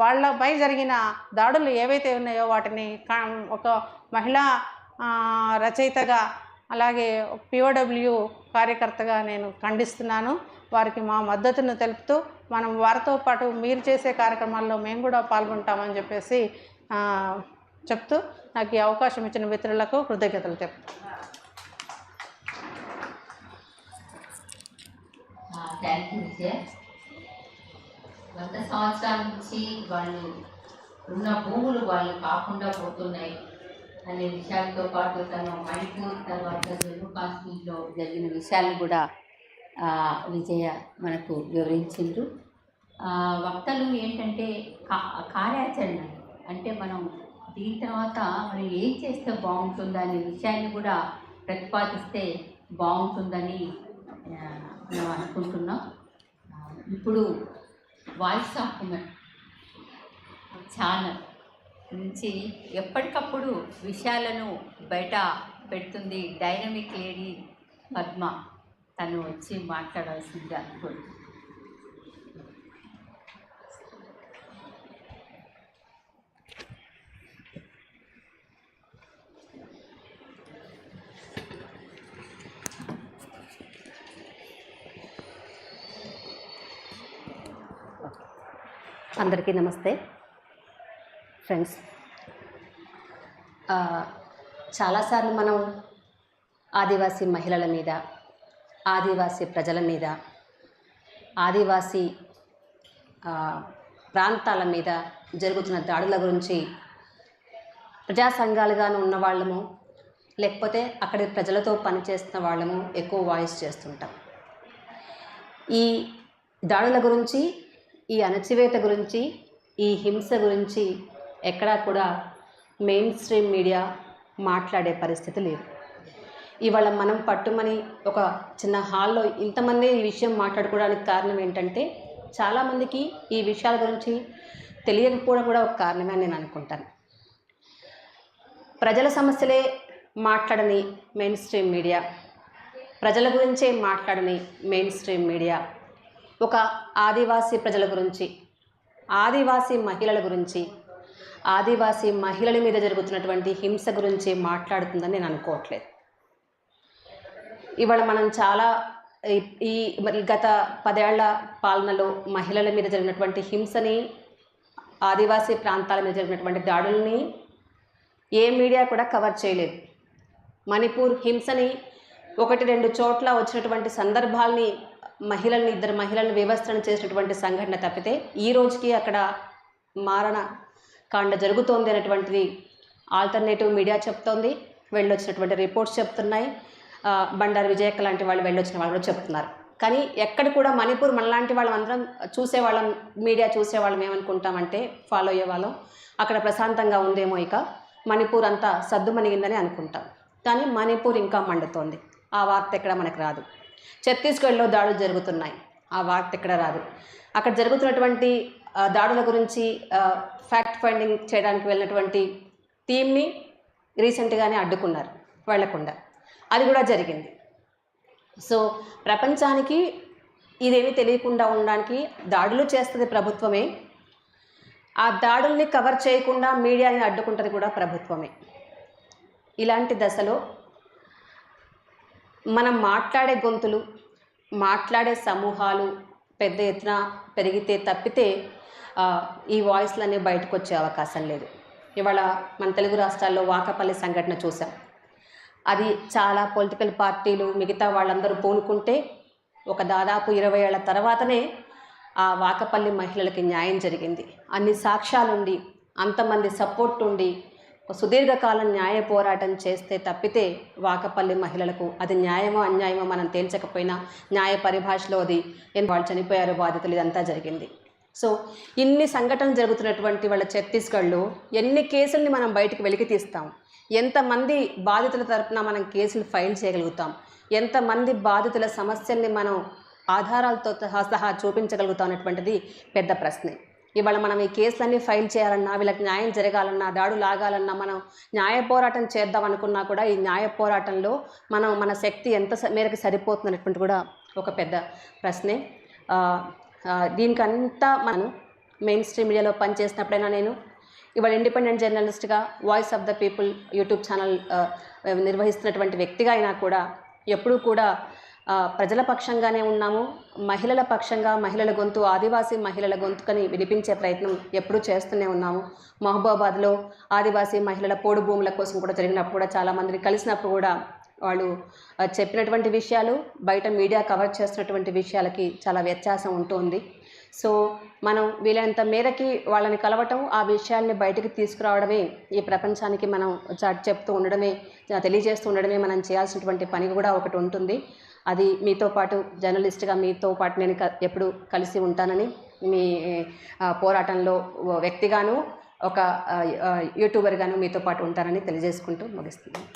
వాళ్ళపై జరిగిన దాడులు ఏవైతే ఉన్నాయో వాటిని ఒక మహిళా రచయితగా అలాగే పిఓడబ్ల్యూ కార్యకర్తగా నేను ఖండిస్తున్నాను. వారికి మా మద్దతును తెలుపుతూ మనం వారితో పాటు మీరు చేసే కార్యక్రమాల్లో మేము కూడా పాల్గొంటామని చెప్పేసి చెప్తూ నాకు ఈ అవకాశం ఇచ్చిన మిత్రులకు కృతజ్ఞతలు చెప్తాను. గత సంవత్సరాల నుంచి వాళ్ళు ఉన్న భూములు వాళ్ళు కాకుండా పోతున్నాయి అనే విషయాలతో పాటు తను మణిపూర్ తర్వాత జమ్మూ కాశ్మీర్లో జరిగిన విషయాలు కూడా విజయ మనకు వివరించిండ్రు. వక్తలు ఏంటంటే కార్యాచరణ అంటే మనం దీని తర్వాత మనం ఏం చేస్తే బాగుంటుందనే విషయాన్ని కూడా ప్రతిపాదిస్తే బాగుంటుందని మనం అనుకుంటున్నాం. ఇప్పుడు వాయిస్ ఆఫ్ ఉమెన్ ఛానల్ నుంచి ఎప్పటికప్పుడు విషయాలను బయట పెడుతుంది డైనమిక్ లేడీ పద్మ. తను వచ్చి మాట్లాడాల్సింది అనుకుంటున్నాను. అందరికీ నమస్తే ఫ్రెండ్స్. చాలాసార్లు మనం ఆదివాసీ మహిళల మీద, ఆదివాసీ ప్రజల మీద, ఆదివాసీ ప్రాంతాల మీద జరుగుతున్న దాడుల గురించి ప్రజా సంఘాలుగాను ఉన్న వాళ్ళము లేకపోతే అక్కడి ప్రజలతో పనిచేస్తున్న వాళ్ళము ఎక్కువ వాయిస్ చేస్తుంటాం. ఈ దాడుల గురించి, ఈ అణచివేత గురించి, ఈ హింస గురించి ఎక్కడా కూడా మెయిన్ స్ట్రీమ్ మీడియా మాట్లాడే పరిస్థితి లేదు. ఇవాళ మనం పట్టుమని ఒక చిన్న హాల్లో ఇంతమంది ఈ విషయం మాట్లాడుకోవడానికి కారణం ఏంటంటే చాలామందికి ఈ విషయాల గురించి తెలియకపోవడం కూడా ఒక కారణమే అని నేను అనుకుంటాను. ప్రజల సమస్యలే మాట్లాడని మెయిన్ స్ట్రీమ్ మీడియా, ప్రజల గురించే మాట్లాడని మెయిన్ స్ట్రీమ్ మీడియా ఒక ఆదివాసీ ప్రజల గురించి, ఆదివాసీ మహిళల గురించి, ఆదివాసీ మహిళల మీద జరుగుతున్నటువంటి హింస గురించి మాట్లాడుతుందని నేను అనుకోవట్లేదు. ఇవాళ మనం చాలా ఈ గత 10 ఏళ్ల పాలనలో మహిళల మీద జరిగినటువంటి హింసని, ఆదివాసీ ప్రాంతాల మీద జరిగినటువంటి దాడుల్ని ఏ మీడియా కూడా కవర్ చేయలేదు. మణిపూర్ హింసని 1-2 చోట్ల వచ్చినటువంటి సందర్భాల్ని, మహిళల్ని, 2 మహిళలను వివస్త్రణ చేసినటువంటి సంఘటన తప్పితే ఈ రోజుకి అక్కడ మారణ కాండ జరుగుతోంది అనేటువంటిది ఆల్టర్నేటివ్ మీడియా చెప్తోంది. వెళ్ళొచ్చినటువంటి రిపోర్ట్స్ చెప్తున్నాయి. బండారు విజయక్క లాంటి వాళ్ళు వెళ్ళొచ్చిన వాళ్ళు కూడా చెప్తున్నారు. కానీ ఎక్కడ కూడా మణిపూర్ మనలాంటి వాళ్ళం అందరం చూసేవాళ్ళం, మీడియా చూసేవాళ్ళం ఏమనుకుంటామంటే, ఫాలో అయ్యేవాళ్ళం అక్కడ ప్రశాంతంగా ఉందేమో, ఇక మణిపూర్ అంతా సద్దుమణిగిందని అనుకుంటాం. కానీ మణిపూర్ ఇంకా మండుతోంది. ఆ వార్త ఎక్కడ మనకు రాదు. ఛత్తీస్గఢ్లో దాడులు జరుగుతున్నాయి, ఆ వార్త ఎక్కడ రాదు. అక్కడ జరుగుతున్నటువంటి దాడుల గురించి ఫ్యాక్ట్ ఫైండింగ్ చేయడానికి వెళ్ళినటువంటి టీంని రీసెంట్గానే అడ్డుకున్నారు, వెళ్లకుండా. అది కూడా జరిగింది. సో ప్రపంచానికి ఇదేమీ తెలియకుండా ఉండడానికి దాడులు చేస్తుంది ప్రభుత్వమే, ఆ దాడుల్ని కవర్ చేయకుండా మీడియాని అడ్డుకుంటుంది కూడా ప్రభుత్వమే. ఇలాంటి దశలో మనం మాట్లాడే గొంతులు, మాట్లాడే సమూహాలు పెద్ద ఎత్తున పెరిగితే తప్పితే ఈ వాయిస్లన్నీ బయటకు వచ్చే అవకాశం లేదు. ఇవాళ మన తెలుగు రాష్ట్రాల్లో వాకపల్లి సంఘటన చూసాం. అది చాలా పొలిటికల్ పార్టీలు, మిగతా వాళ్ళందరూ పూనుకుంటే ఒక దాదాపు 20 ఏళ్ల తర్వాతనే ఆ వాకపల్లి మహిళలకి న్యాయం జరిగింది. అన్ని సాక్ష్యాలుండి, అంతమంది సపోర్ట్ ఉండి సుదీర్ఘకాలం న్యాయ పోరాటం చేస్తే తప్పితే వాకపల్లి మహిళలకు అది న్యాయమో అన్యాయమో మనం తేల్చకపోయినా న్యాయ పరిభాషలో అది వాళ్ళు చనిపోయారు, బాధితులు, ఇదంతా జరిగింది. సో ఇన్ని సంఘటనలు జరుగుతున్నటువంటి వాళ్ళ ఛత్తీస్గఢ్లో ఎన్ని కేసుల్ని మనం బయటికి వెలికి తీస్తాం, ఎంతమంది బాధితుల తరపున మనం కేసులు ఫైల్ చేయగలుగుతాం, ఎంతమంది బాధితుల సమస్యల్ని మనం ఆధారాలతో సహా చూపించగలుగుతాం అనేటువంటిది పెద్ద ప్రశ్నే. ఇవాళ మనం ఈ కేసులన్నీ ఫైల్ చేయాలన్నా, వీళ్ళకి న్యాయం జరగాలన్నా, దాడులు ఆగాలన్నా, మనం న్యాయ పోరాటం చేద్దాం అనుకున్నా కూడా ఈ న్యాయ పోరాటంలో మన శక్తి ఎంత మేరకు సరిపోతుందనేటువంటి కూడా ఒక పెద్ద ప్రశ్నే. దీనికంతా మనం మెయిన్ స్ట్రీమ్ మీడియాలో పనిచేసినప్పుడైనా నేను ఇవాళ ఇండిపెండెంట్ జర్నలిస్ట్గా voice of the people YouTube channel నిర్వహిస్తున్నటువంటి వ్యక్తిగా అయినా కూడా ఎప్పుడూ కూడా ప్రజల పక్షంగానే ఉన్నాము. మహిళల పక్షంగా మహిళల గొంతు, ఆదివాసీ మహిళల గొంతుకని వినిపించే ప్రయత్నం ఎప్పుడూ చేస్తూనే ఉన్నాము. మహబూబాబాద్లో ఆదివాసీ మహిళల పోడు భూముల కోసం కూడా జరిగినప్పుడు కూడా చాలామందిని కలిసినప్పుడు కూడా వాళ్ళు చెప్పినటువంటి విషయాలు బయట మీడియా కవర్ చేస్తున్నటువంటి విషయాలకి చాలా వ్యత్యాసం ఉంటుంది. సో మనం వీలైనంత మేరకి వాళ్ళని కలవటం, ఆ విషయాల్ని బయటికి తీసుకురావడమే, ఈ ప్రపంచానికి మనం చెప్తూ ఉండడమే, తెలియజేస్తూ ఉండడమే మనం చేయాల్సినటువంటి పని కూడా ఒకటి ఉంటుంది. అది మీతో పాటు జర్నలిస్ట్గా మీతో పాటు నేను ఎప్పుడు కలిసి ఉంటానని, మీ పోరాటంలో వ్యక్తిగాను ఒక యూట్యూబర్గాను మీతో పాటు ఉంటానని తెలియజేసుకుంటూ ముగిస్తున్నాను.